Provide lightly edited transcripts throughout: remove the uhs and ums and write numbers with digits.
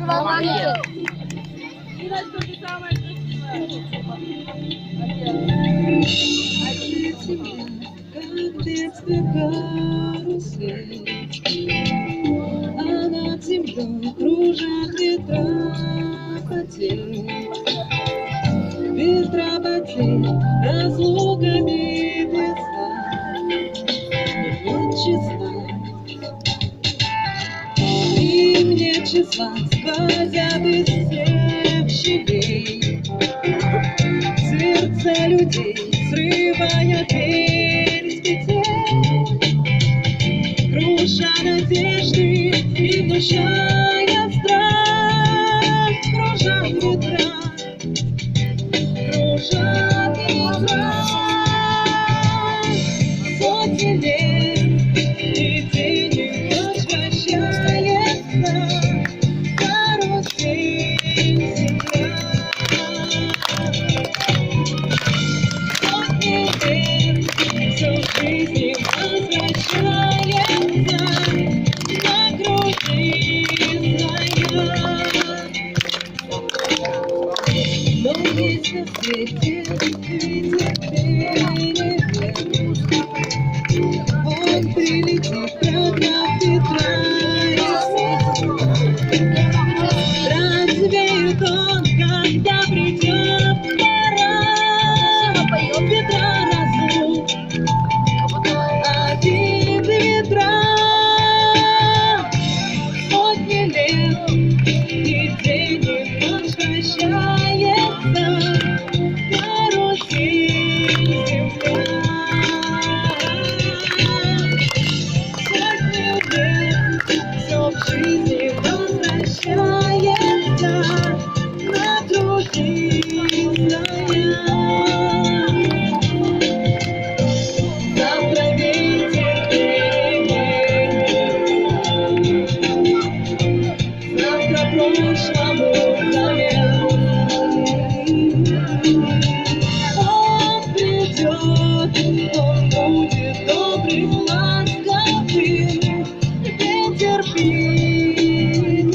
Молодец. Иночка, ты самая красивая. А над землей кружат ветра потерь, ветра потерь, разлуками весна, нет числа. И мне числа сквозят из всех щелей сердце людей, срывая дверь с петель, круша надежды и внушая страх. Кружат ветра, кружат ветра, сотни лет, и день и ночь вращается карусель земля. Сотни лет, все в жизни возвращается на груди зная. Но есть на свете ветер перемен, он прилетит, прогнав ветра и снег. Развеет он, когда придет пора, ветра разлук, один ветра. Сотни лет, и день и ночь вращается карусель земля. Сотни лет, все в жизни возвращается на груди зная. Завтра ветер перемен, завтра прошлому взамен. Он придет, он будет добрым, ласковым, ветер перемен.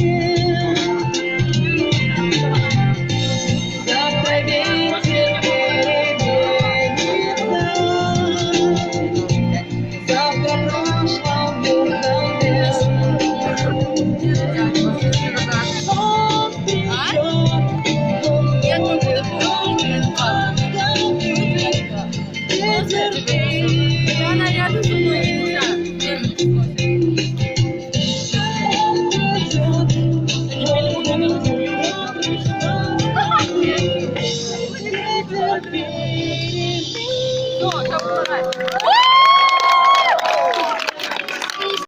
Завтра ветер переменится, завтра прошлому взамен. Он придет, он будет добрым, ласковым, ветер перемен. Она рядом со мной нельзя. Ветер перемен. Все, давай.